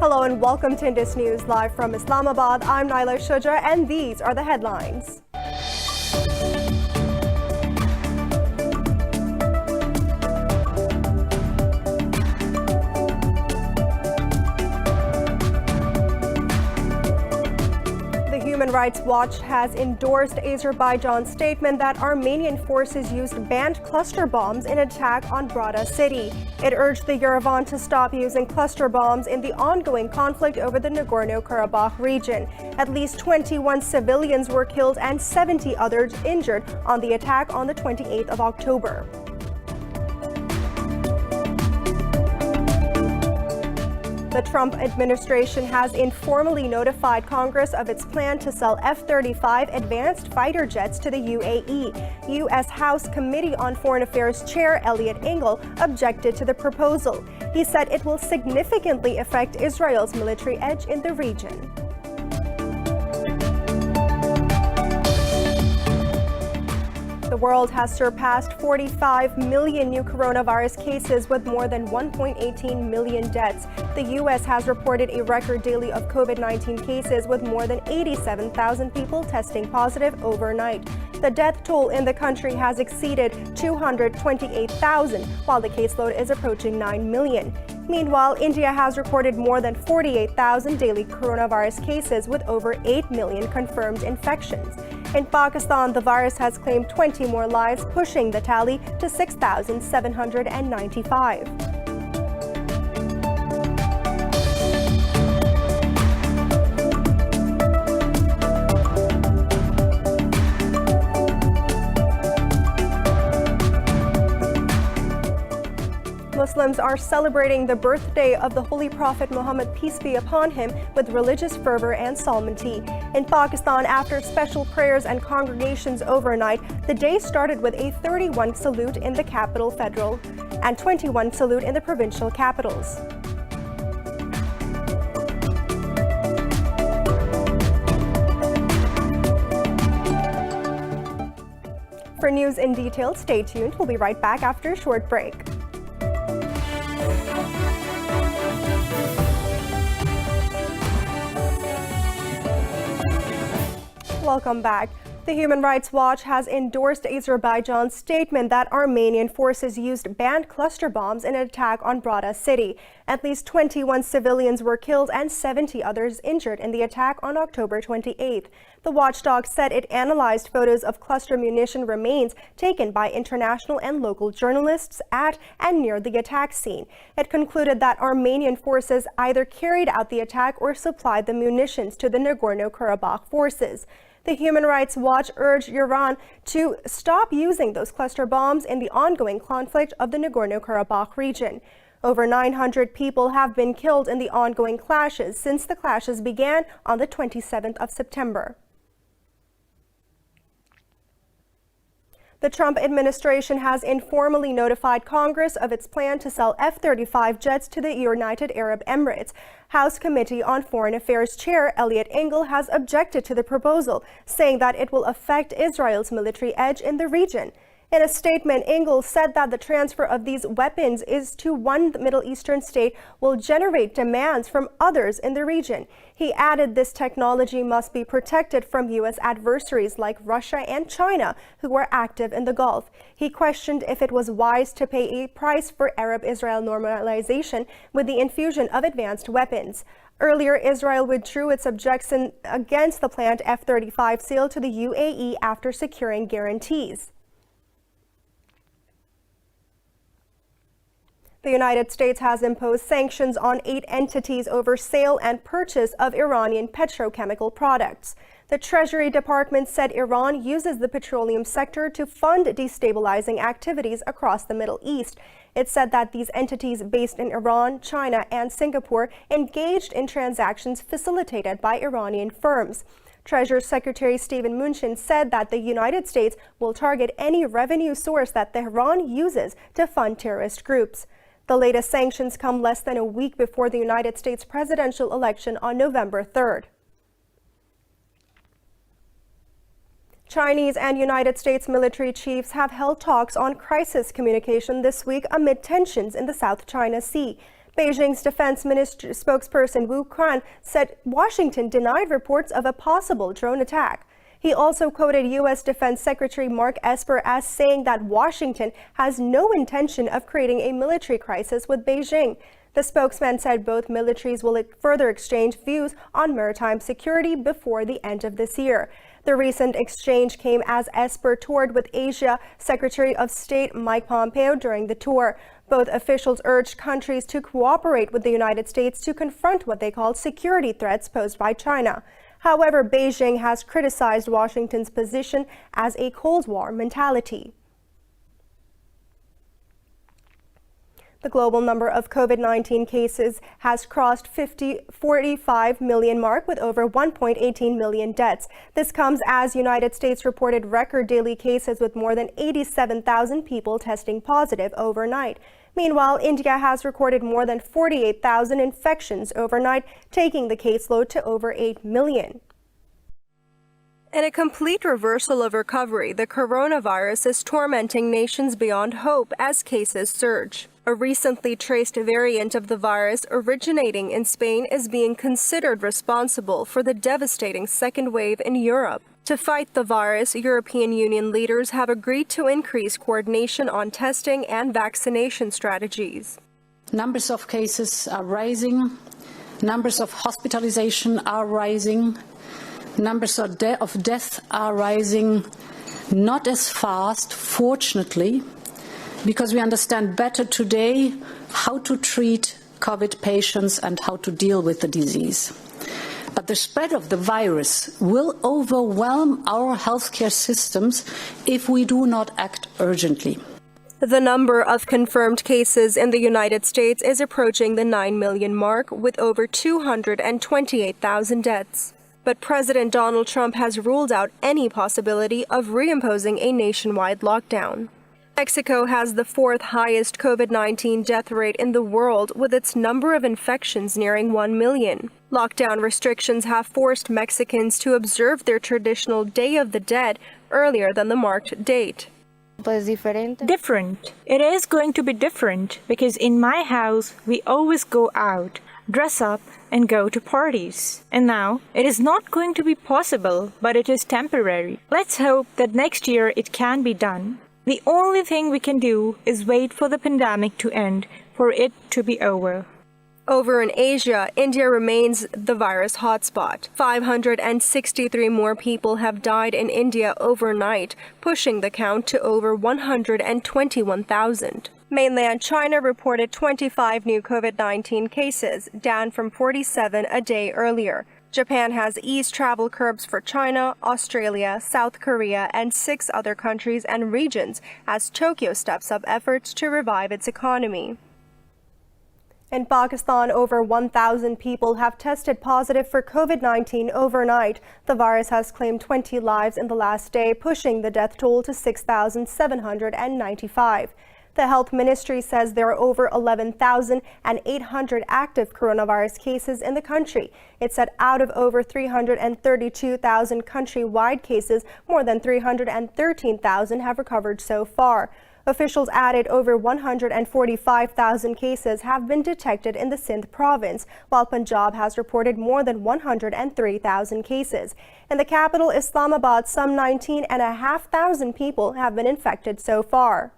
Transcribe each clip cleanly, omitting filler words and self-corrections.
Hello and welcome to Indus News live from Islamabad. I'm Naila Shuja and these are the headlines. Human Rights Watch has endorsed Azerbaijan's statement that Armenian forces used banned cluster bombs in attack on Brada city. It urged the Yerevan to stop using cluster bombs in the ongoing conflict over the Nagorno-Karabakh region. At least 21 civilians were killed and 70 others injured on the attack on the 28th of October. The Trump administration has informally notified Congress of its plan to sell F-35 advanced fighter jets to the UAE. U.S. House Committee on Foreign Affairs Chair Eliot Engel objected to the proposal. He said it will significantly affect Israel's military edge in the region. The world has surpassed 45 million new coronavirus cases with more than 1.18 million deaths. The U.S. has reported a record daily of COVID-19 cases with more than 87,000 people testing positive overnight. The death toll in the country has exceeded 228,000, while the caseload is approaching 9 million. Meanwhile, India has recorded more than 48,000 daily coronavirus cases with over 8 million confirmed infections. In Pakistan, the virus has claimed 20 more lives, pushing the tally to 6,795. Muslims are celebrating the birthday of the Holy Prophet Muhammad, peace be upon him, with religious fervor and solemnity. In Pakistan, after special prayers and congregations overnight, the day started with a 31 salute in the capital federal and 21 salute in the provincial capitals. For news in detail, stay tuned. We'll be right back after a short break. Welcome back. The Human Rights Watch has endorsed Azerbaijan's statement that Armenian forces used banned cluster bombs in an attack on Brada city. At least 21 civilians were killed and 70 others injured in the attack on October 28th. The watchdog said it analyzed photos of cluster munition remains taken by international and local journalists at and near the attack scene. It concluded that Armenian forces either carried out the attack or supplied the munitions to the Nagorno-Karabakh forces. The Human Rights Watch urged Iran to stop using those cluster bombs in the ongoing conflict of the Nagorno-Karabakh region. Over 900 people have been killed in the ongoing clashes since the clashes began on the 27th of September. The Trump administration has informally notified Congress of its plan to sell F-35 jets to the United Arab Emirates. House Committee on Foreign Affairs Chair Eliot Engel has objected to the proposal, saying that it will affect Israel's military edge in the region. In a statement, Engel said that the transfer of these weapons to one Middle Eastern state will generate demands from others in the region. He added this technology must be protected from U.S. adversaries like Russia and China, who are active in the Gulf. He questioned if it was wise to pay a price for Arab-Israel normalization with the infusion of advanced weapons. Earlier, Israel withdrew its objection against the planned F-35 sale to the UAE after securing guarantees. The United States has imposed sanctions on 8 entities over sale and purchase of Iranian petrochemical products. The Treasury Department said Iran uses the petroleum sector to fund destabilizing activities across the Middle East. It said that these entities based in Iran, China, and Singapore engaged in transactions facilitated by Iranian firms. Treasury Secretary Steven Mnuchin said that the United States will target any revenue source that Tehran uses to fund terrorist groups. The latest sanctions come less than a week before the United States presidential election on November 3rd. Chinese and United States military chiefs have held talks on crisis communication this week amid tensions in the South China Sea. Beijing's defense ministry spokesperson Wu Quan said Washington denied reports of a possible drone attack. He also quoted U.S. Defense Secretary Mark Esper as saying that Washington has no intention of creating a military crisis with Beijing. The spokesman said both militaries will further exchange views on maritime security before the end of this year. The recent exchange came as Esper toured with Asia Secretary of State Mike Pompeo during the tour. Both officials urged countries to cooperate with the United States to confront what they called security threats posed by China. However, Beijing has criticized Washington's position as a Cold War mentality. The global number of COVID-19 cases has crossed 45 million mark with over 1.18 million deaths. This comes as United States reported record daily cases with more than 87,000 people testing positive overnight. Meanwhile, India has recorded more than 48,000 infections overnight, taking the caseload to over 8 million. In a complete reversal of recovery, the coronavirus is tormenting nations beyond hope as cases surge. A recently traced variant of the virus originating in Spain is being considered responsible for the devastating second wave in Europe. To fight the virus, European Union leaders have agreed to increase coordination on testing and vaccination strategies. Numbers of cases are rising, numbers of hospitalization are rising, numbers of deaths are rising, not as fast, fortunately, because we understand better today how to treat COVID patients and how to deal with the disease. But the spread of the virus will overwhelm our healthcare systems if we do not act urgently. The number of confirmed cases in the United States is approaching the 9 million mark, with over 228,000 deaths. But President Donald Trump has ruled out any possibility of reimposing a nationwide lockdown. Mexico has the fourth highest COVID-19 death rate in the world, with its number of infections nearing 1 million. Lockdown restrictions have forced Mexicans to observe their traditional Day of the Dead earlier than the marked date. Different. It is going to be different because in my house we always go out, dress up and go to parties. And now it is not going to be possible, but it is temporary. Let's hope that next year it can be done. The only thing we can do is wait for the pandemic to end, for it to be over. Over in Asia, India remains the virus hotspot. 563 more people have died in India overnight, pushing the count to over 121,000. Mainland China reported 25 new COVID-19 cases, down from 47 a day earlier. Japan has eased travel curbs for China, Australia, South Korea, and 6 other countries and regions as Tokyo steps up efforts to revive its economy. In Pakistan, over 1,000 people have tested positive for COVID-19 overnight. The virus has claimed 20 lives in the last day, pushing the death toll to 6,795. The health ministry says there are over 11,800 active coronavirus cases in the country. It said out of over 332,000 countrywide cases, more than 313,000 have recovered so far. Officials added over 145,000 cases have been detected in the Sindh province, while Punjab has reported more than 103,000 cases. In the capital, Islamabad, some 19,500 people have been infected so far.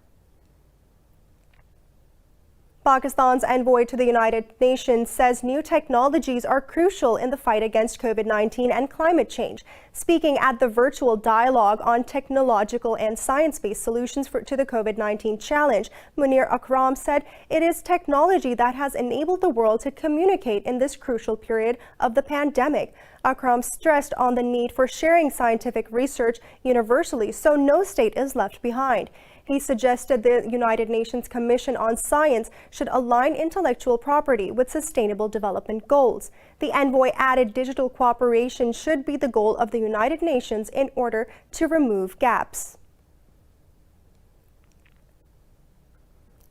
Pakistan's envoy to the United Nations says new technologies are crucial in the fight against COVID-19 and climate change. Speaking at the virtual dialogue on technological and science-based solutions to the COVID-19 challenge, Munir Akram said it is technology that has enabled the world to communicate in this crucial period of the pandemic. Akram stressed on the need for sharing scientific research universally so no state is left behind. He suggested the United Nations Commission on Science should align intellectual property with sustainable development goals. The envoy added digital cooperation should be the goal of the United Nations in order to remove gaps.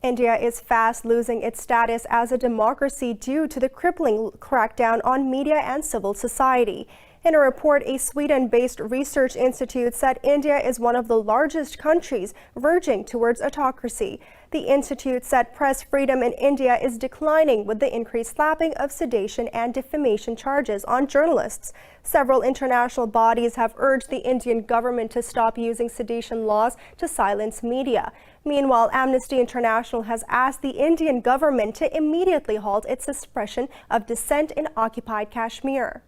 India is fast losing its status as a democracy due to the crippling crackdown on media and civil society. In a report, a Sweden-based research institute said India is one of the largest countries verging towards autocracy. The institute said press freedom in India is declining with the increased slapping of sedition and defamation charges on journalists. Several international bodies have urged the Indian government to stop using sedition laws to silence media. Meanwhile, Amnesty International has asked the Indian government to immediately halt its suppression of dissent in occupied Kashmir.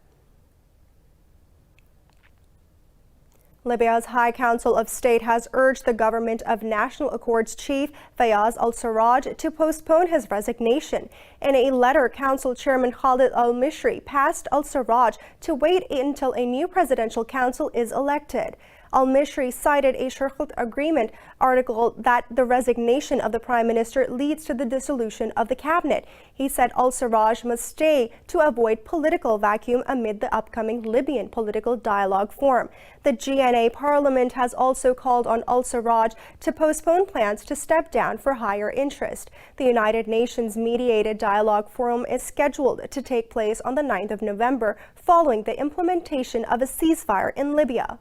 Libya's High Council of State has urged the government of National Accord's chief Fayez al-Sarraj to postpone his resignation. In a letter, Council Chairman Khalid al-Mishri asked al-Sarraj to wait until a new presidential council is elected. Al-Mishri cited a Shurkut Agreement article that the resignation of the prime minister leads to the dissolution of the cabinet. He said al-Sarraj must stay to avoid political vacuum amid the upcoming Libyan political dialogue forum. The GNA parliament has also called on al-Sarraj to postpone plans to step down for higher interest. The United Nations mediated dialogue forum is scheduled to take place on the 9th of November following the implementation of a ceasefire in Libya.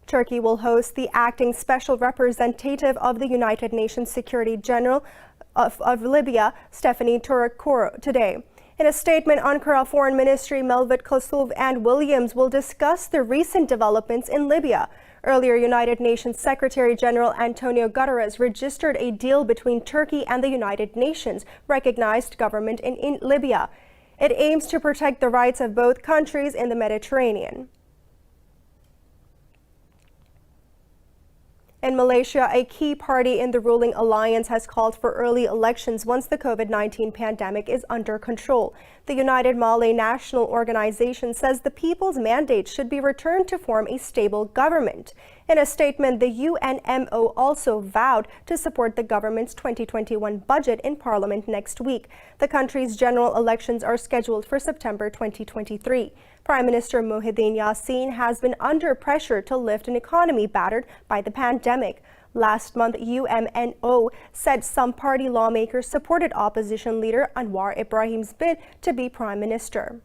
Turkey will host the acting special representative of the United Nations Secretary General of Libya, Stephanie Turakuru, today. In a statement, Ankara Foreign Ministry Mevlut Kasuv and Williams will discuss the recent developments in Libya. Earlier, United Nations Secretary General Antonio Guterres registered a deal between Turkey and the United Nations recognized government in Libya. It aims to protect the rights of both countries in the Mediterranean. In Malaysia, a key party in the ruling alliance has called for early elections once the COVID-19 pandemic is under control. The United Malay National Organization says the people's mandate should be returned to form a stable government. In a statement, the UNMO also vowed to support the government's 2021 budget in Parliament next week. The country's general elections are scheduled for September 2023. Prime Minister Muhyiddin Yassin has been under pressure to lift an economy battered by the pandemic. Last month, UMNO said some party lawmakers supported opposition leader Anwar Ibrahim's bid to be prime minister.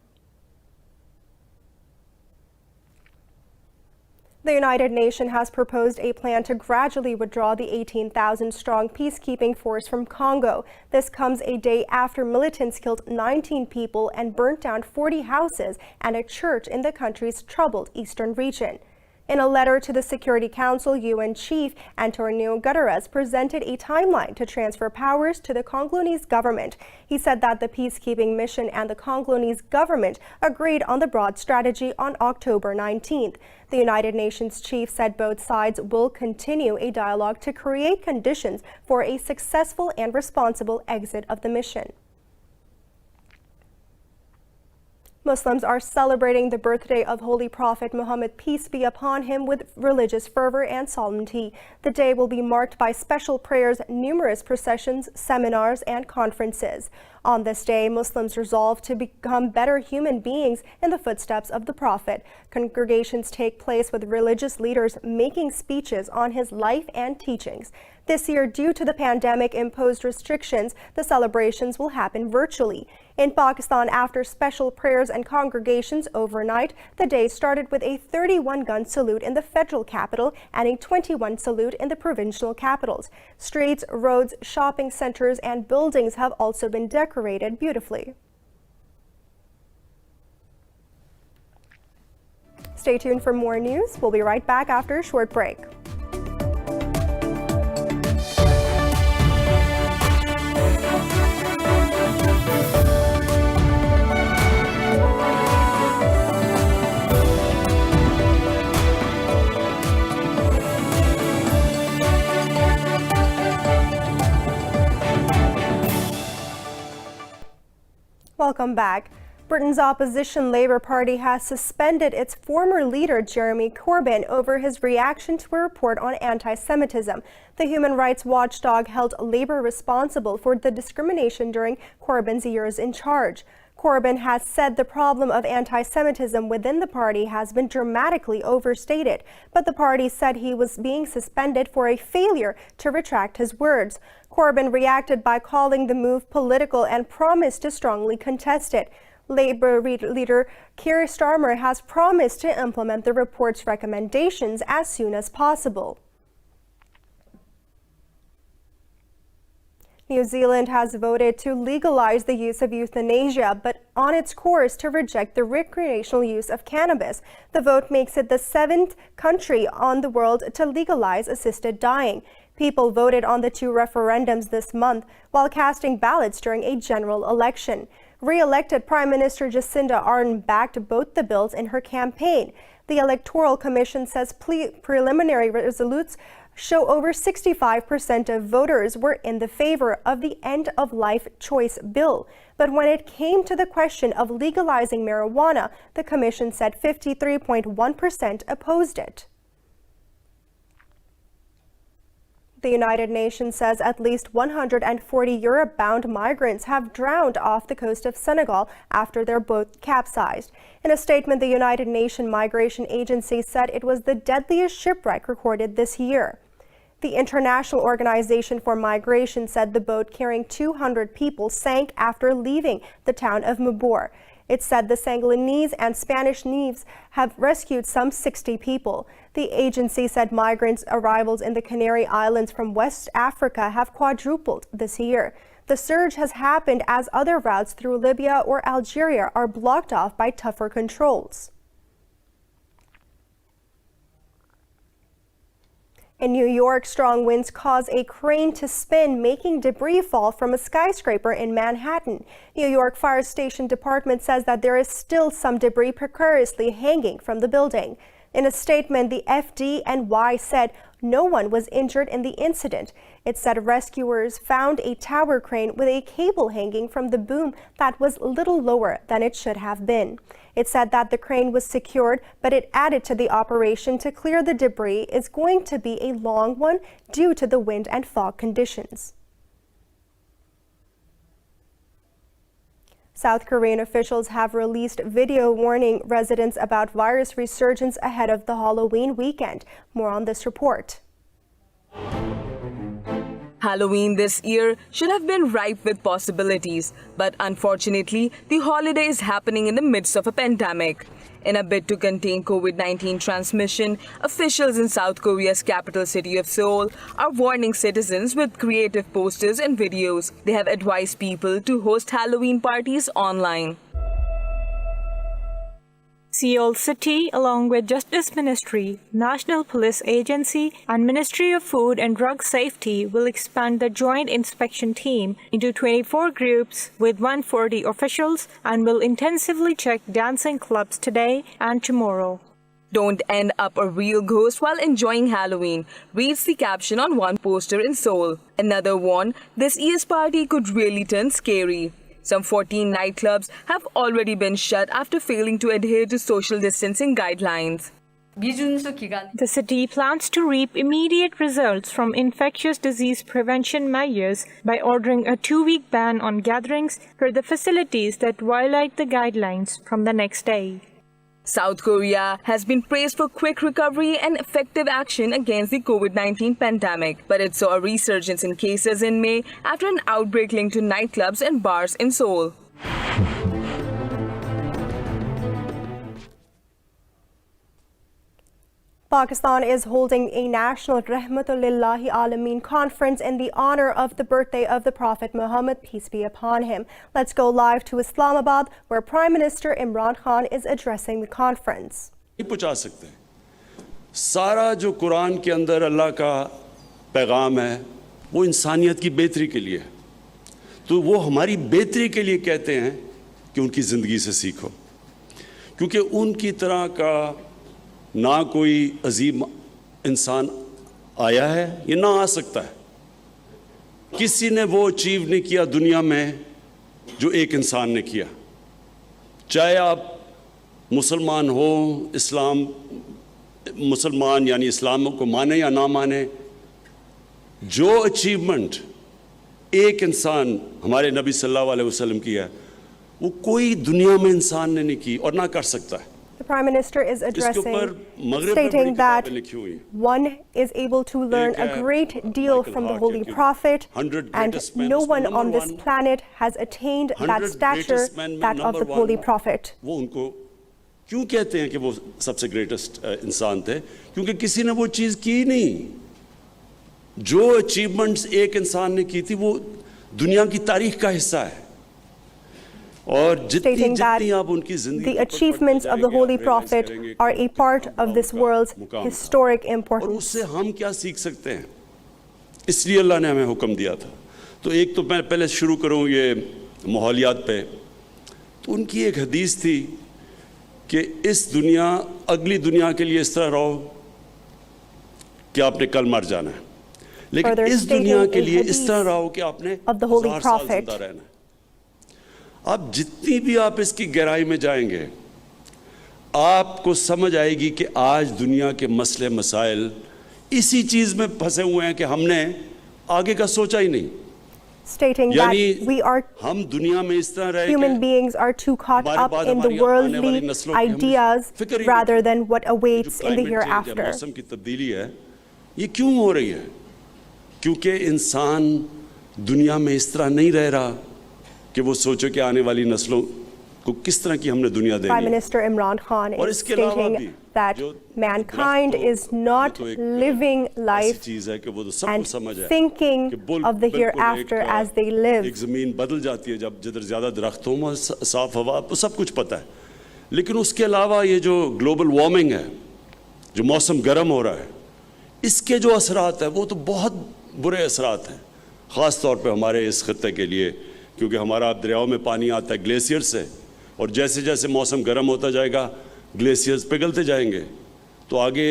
The United Nations has proposed a plan to gradually withdraw the 18,000-strong peacekeeping force from Congo. This comes a day after militants killed 19 people and burnt down 40 houses and a church in the country's troubled eastern region. In a letter to the Security Council, UN Chief Antonio Guterres presented a timeline to transfer powers to the Congolese government. He said that the peacekeeping mission and the Congolese government agreed on the broad strategy on October 19th. The United Nations chief said both sides will continue a dialogue to create conditions for a successful and responsible exit of the mission. Muslims are celebrating the birthday of Holy Prophet Muhammad, peace be upon him, with religious fervor and solemnity. The day will be marked by special prayers, numerous processions, seminars, and conferences. On this day, Muslims resolve to become better human beings in the footsteps of the Prophet. Congregations take place with religious leaders making speeches on his life and teachings. This year, due to the pandemic-imposed restrictions, the celebrations will happen virtually. In Pakistan, after special prayers and congregations overnight, the day started with a 31-gun salute in the federal capital and a 21 salute in the provincial capitals. Streets, roads, shopping centers, and buildings have also been decorated beautifully. Stay tuned for more news. We'll be right back after a short break. Welcome back. Britain's opposition Labour Party has suspended its former leader Jeremy Corbyn over his reaction to a report on anti-Semitism. The human rights watchdog held Labour responsible for the discrimination during Corbyn's years in charge. Corbyn has said the problem of anti-Semitism within the party has been dramatically overstated, but the party said he was being suspended for a failure to retract his words. Corbyn reacted by calling the move political and promised to strongly contest it. Labour leader Keir Starmer has promised to implement the report's recommendations as soon as possible. New Zealand has voted to legalize the use of euthanasia, but on its course to reject the recreational use of cannabis. The vote makes it the 7th country on the world to legalize assisted dying. People voted on the 2 referendums this month while casting ballots during a general election. Re-elected Prime Minister Jacinda Ardern backed both the bills in her campaign. The Electoral Commission says preliminary results show over 65% of voters were in the favor of the end-of-life choice bill. But when it came to the question of legalizing marijuana, the commission said 53.1% opposed it. The United Nations says at least 140 Europe-bound migrants have drowned off the coast of Senegal after their boat capsized. In a statement, the United Nations Migration Agency said it was the deadliest shipwreck recorded this year. The International Organization for Migration said the boat carrying 200 people sank after leaving the town of Mabor. It said the Senegalese and Spanish navies have rescued some 60 people. The agency said migrants' arrivals in the Canary Islands from West Africa have quadrupled this year. The surge has happened as other routes through Libya or Algeria are blocked off by tougher controls. In New York, strong winds caused a crane to spin, making debris fall from a skyscraper in Manhattan. New York Fire Station Department says that there is still some debris precariously hanging from the building. In a statement, the FDNY said no one was injured in the incident. It said rescuers found a tower crane with a cable hanging from the boom that was a little lower than it should have been. It said that the crane was secured, but it added to the operation to clear the debris is going to be a long one due to the wind and fog conditions. South Korean officials have released video warning residents about virus resurgence ahead of the Halloween weekend. More on this report. Halloween this year should have been ripe with possibilities, but unfortunately, the holiday is happening in the midst of a pandemic. In a bid to contain COVID-19 transmission, officials in South Korea's capital city of Seoul are warning citizens with creative posters and videos. They have advised people to host Halloween parties online. Seoul City, along with Justice Ministry, National Police Agency, and Ministry of Food and Drug Safety will expand the joint inspection team into 24 groups with 140 officials and will intensively check dancing clubs today and tomorrow. Don't end up a real ghost while enjoying Halloween, reads the caption on one poster in Seoul. Another warned this year's party could really turn scary. Some 14 nightclubs have already been shut after failing to adhere to social distancing guidelines. The city plans to reap immediate results from infectious disease prevention measures by ordering a 2-week ban on gatherings for the facilities that violate the guidelines from the next day. South Korea has been praised for quick recovery and effective action against the COVID-19 pandemic, but it saw a resurgence in cases in May after an outbreak linked to nightclubs and bars in Seoul. Pakistan is holding a national Rahmatullahi Alameen conference in the honor of the birthday of the Prophet Muhammad, peace be upon him. Let's go live to Islamabad, where Prime Minister Imran Khan is addressing the conference. सारा जो कुरान के अंदर अल्लाह का पैगाम है वो इंसानियत की बेहतरी के लिए, तो वो हमारी बेहतरी के लिए कहते हैं कि उनकी ज़िंदगी से सीखो, क्योंकि उनकी तरह का ना कोई अजीम इंसान आया है, ये ना आ सकता है। किसी ने वो अचीव नहीं किया दुनिया में जो एक इंसान ने किया, चाहे आप मुसलमान हो, मुसलमान यानी इस्लाम को माने या ना माने, जो अचीवमेंट एक इंसान हमारे नबी सल्लल्लाहु अलैहि वसल्लम की है, वो कोई दुनिया में इंसान ने नहीं की और ना कर सकता है। The Prime Minister is इसके addressing, ऊपर मगरिब में बड़ी stating that किताबें लिखी हुई हैं। one is able to learn a great deal from the Holy Prophet, and no one on this planet has attained that stature, that of the Holy Prophet. वो उनको क्यों कहते हैं कि वो सबसे ग्रेटेस्ट इंसान थे? क्योंकि किसी ने वो चीज़ की नहीं। जो अचीवमेंट्स एक इंसान ने की थी वो दुनिया की तारीख का हिस्सा है। और Stating that जितनी आप उनकी जिंदगी the achievements of the Holy Prophet are a part of this world's historic और importance. उससे हम क्या सीख सकते हैं? इसलिए अल्लाह ने हमें हुक्म दिया था। तो एक तो मैं पहले शुरू करूं ये माहौलियात पे। तो उनकी एक हदीस थी कि इस दुनिया अगली दुनिया के लिए इस तरह रहो कि आपने कल मर जाना है, लेकिन इस दुनिया के लिए इस तरह रहो कि आपने 1000 साल जिंदा रहना है। अब जितनी भी आप इसकी गहराई में जाएंगे आपको समझ आएगी कि आज दुनिया के मसले मसाइल इसी चीज में फंसे हुए हैं कि हमने आगे का सोचा ही नहीं। Stating that we are हम दुनिया में इस तरह रहे human beings are too caught up in the worldly ideas rather than what awaits in the hereafter. मौसम की तब्दीली है, ये क्यों हो रही है? क्योंकि इंसान दुनिया में इस तरह नहीं रह रहा कि वो सोचो कि आने वाली नस्लों को किस तरह की हमने दुनिया देनी है। Prime Minister Imran Khan is stating that mankind is not living life and thinking of the hereafter as they live. एक ज़मीन बदल जाती है जब जिधर ज़्यादा दरख्त हो, साफ हवा, सब कुछ पता है। लेकिन उसके अलावा ये जो ग्लोबल वार्मिंग है, जो मौसम गर्म हो रहा है, इसके जो असरात है वो तो बहुत बुरे असरात हैं, ख़ास तौर पे हमारे इस खत्ते के लिए, क्योंकि हमारा दरियाओं में पानी आता है ग्लेशियर से, और जैसे जैसे मौसम गर्म होता जाएगा ग्लेशियर्स पिघलते जाएंगे। तो आगे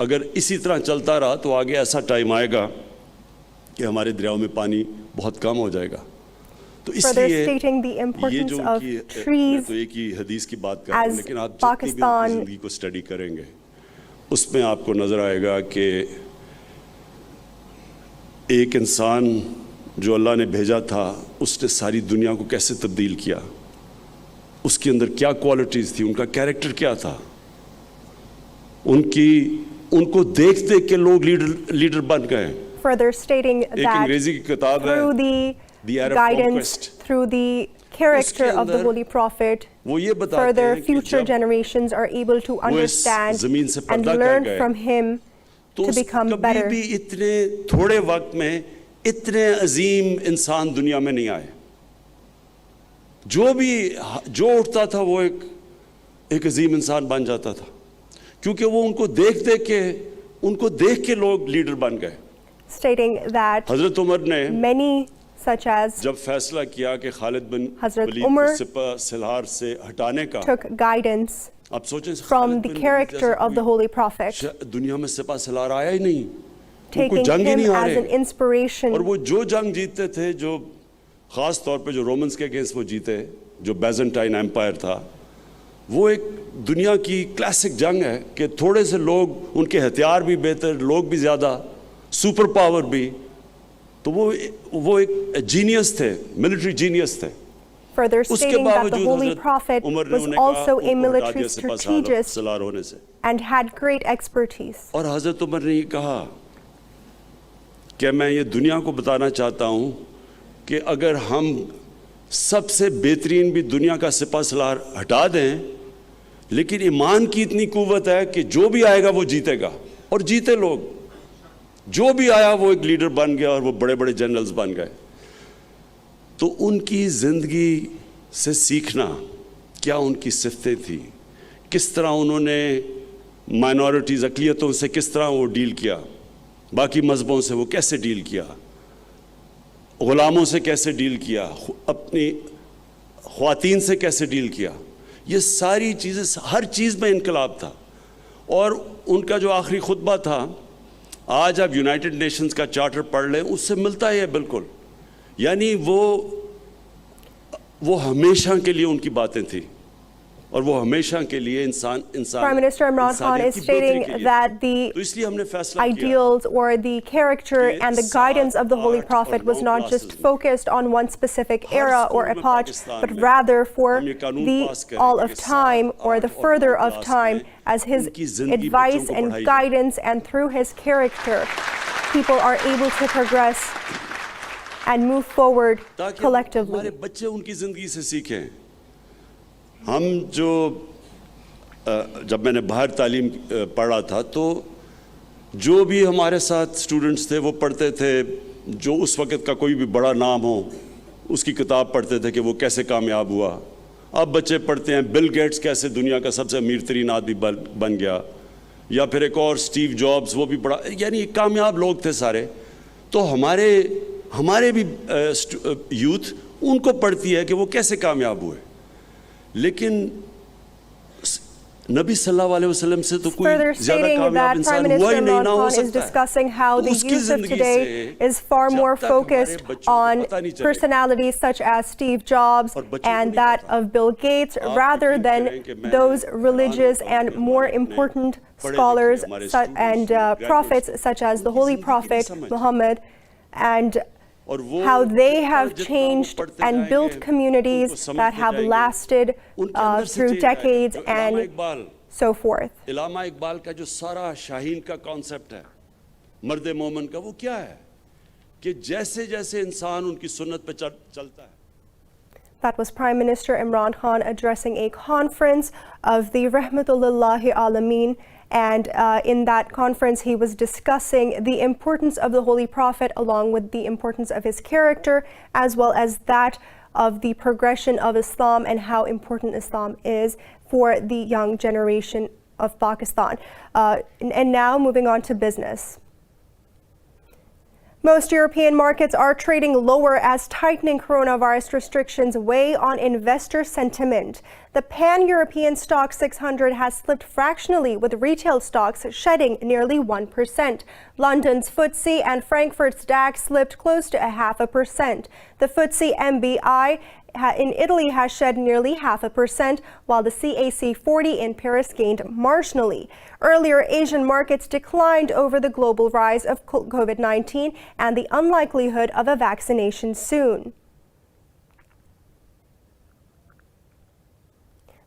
अगर इसी तरह चलता रहा तो आगे ऐसा टाइम आएगा कि हमारे दरियाओं में पानी बहुत कम हो जाएगा। तो इसलिए ये जो मैं तो एक ही हदीस की बात कर रहा हूँ, लेकिन आप जितनी भी उनकी ज़िंदगी को स्टडी करेंगे उसमें आपको नज़र आएगा कि एक इंसान जो अल्लाह ने भेजा था उसने सारी दुनिया को कैसे तब्दील किया, उसके अंदर क्या क्वालिटीज़ थी, उनका कैरेक्टर क्या था, उनको देख देख के लोग लीडर बन गए। Further stating that अंग्रेजी की किताब है through the guidance, through the character of the Holy Prophet, further future generations are able to understand and learn from him to become better. कभी भी इतने थोड़े वक्त में इतने अजीम इंसान दुनिया में नहीं आए। जो उठता था वो एक अजीम इंसान बन जाता था, क्योंकि वो उनको देख के लोग लीडर बन गए। Stating that हजरत उमर ने many such as जब फैसला किया कि खालिद बिन वलीद को सिपह सलार से हटाने का, took guidance आप सोचें from the character of the Holy Prophet, दुनिया में सिपह सलार आया ही नहीं, taking him as an inspiration. और वो जो जंग जीतते थे, जो ख़ास तौर पे जो रोमन्स के अगेंस्ट वो जीते, जो बैजेंटाइन एम्पायर था, वो एक दुनिया की क्लासिक जंग है कि थोड़े से लोग, उनके हथियार भी बेहतर, लोग भी ज़्यादा, सुपर पावर भी, तो वो एक जीनियस थे, मिलिट्री जीनियस थे। Further stating that the Holy Prophet was also a military strategist and had great expertise. और हज़रत उमर ने ये कहा कि मैं ये दुनिया को बताना चाहता हूँ कि अगर हम सबसे बेहतरीन भी दुनिया का सिपह सलार हटा दें, लेकिन ईमान की इतनी कुव्वत है कि जो भी आएगा वो जीतेगा, और जीते लोग, जो भी आया वो एक लीडर बन गया और वो बड़े बड़े जनरल्स बन गए। तो उनकी ज़िंदगी से सीखना, क्या उनकी सिफ़तें थी, किस तरह उन्होंने माइनॉरिटीज़, अक़लियतों से किस तरह वो डील किया, बाकी मज़हबों से वो कैसे डील किया, ग़ुलामों से कैसे डील किया, अपनी ख़वातीन से कैसे डील किया, ये सारी चीज़ें, हर चीज़ में इनकलाब था। और उनका जो आखिरी खुतबा था, आज आप यूनाइटेड नेशंस का चार्टर पढ़ लें, उससे मिलता ही है बिल्कुल। यानी वो हमेशा के लिए उनकी बातें थी और वो हमेशा के लिए इंसान Prime Minister Imran Khan is stating that the ideals or the character and the guidance of the Holy Prophet was not just focused on one specific era or epoch, but rather for the all of time or the further of time, as his advice and guidance and through his character, people are able to progress and move forward collectively. बच्चे उनकी जिंदगी से सीखें। हम जो जब मैंने बाहर तालीम पढ़ा था तो जो भी हमारे साथ स्टूडेंट्स थे वो पढ़ते थे, जो उस वक़्त का कोई भी बड़ा नाम हो उसकी किताब पढ़ते थे कि वो कैसे कामयाब हुआ। अब बच्चे पढ़ते हैं बिल गेट्स कैसे दुनिया का सबसे अमीर तरीन आदमी बन गया, या फिर एक और स्टीव जॉब्स, वो भी बड़ा, यानी कामयाब लोग थे सारे। तो हमारे भी यूथ उनको पढ़ती है कि वो कैसे कामयाब हुए, लेकिन नबी सल्लल्लाहु अलैहि वसल्लम से तो कोई ज्यादा कामयाब इंसान हुआ ही नहीं, ना हो सकता है। is discussing how the youth of today is far more focused on personalities such as Steve Jobs and that of Bill Gates, rather than those religious and more important scholars and prophets such as the Holy Prophet Muhammad, and how they have changed and built communities that have lasted through decades and so forth. इलामा इकबाल का जो सारा शाहीन का concept है मर्द मोमन का, वो क्या है कि जैसे जैसे इंसान उनकी सुन्नत पे चलता है। That was Prime Minister Imran Khan addressing a conference of the Rahmatullahi Alameen. And in that conference, he was discussing the importance of the Holy Prophet along with the importance of his character, as well as that of the progression of Islam and how important Islam is for the young generation of Pakistan. And now moving on to business. Most European markets are trading lower as tightening coronavirus restrictions weigh on investor sentiment. The pan-European stock 600 has slipped fractionally, with retail stocks shedding nearly 1%. London's FTSE and Frankfurt's DAX slipped close to 0.5%. The FTSE MBI in Italy has shed nearly 0.5%, while the CAC 40 in Paris gained marginally. Earlier, Asian markets declined over the global rise of COVID-19 and the unlikelihood of a vaccination soon.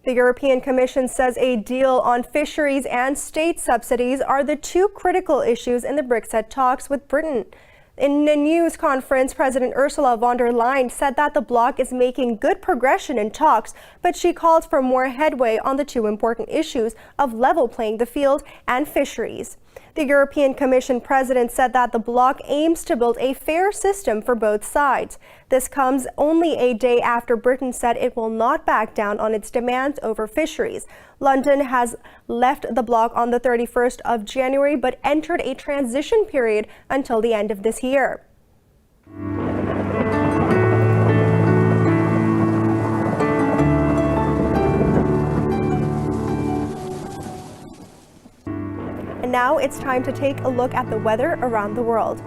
The European Commission says a deal on fisheries and state subsidies are the two critical issues in the Brexit talks with Britain. In a news conference, President Ursula von der Leyen said that the bloc is making good progression in talks, but she called for more headway on the two important issues of level playing the field and fisheries. The European Commission president said that the bloc aims to build a fair system for both sides. This comes only a day after Britain said it will not back down on its demands over fisheries. London has left the bloc on the 31st of January, but entered a transition period until the end of this year. And now it's time to take a look at the weather around the world.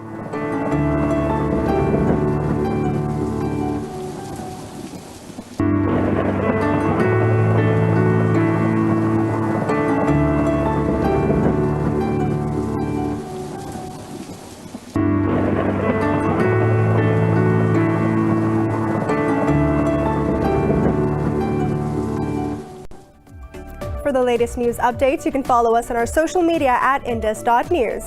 For the latest news updates, you can follow us on our social media at indus.news.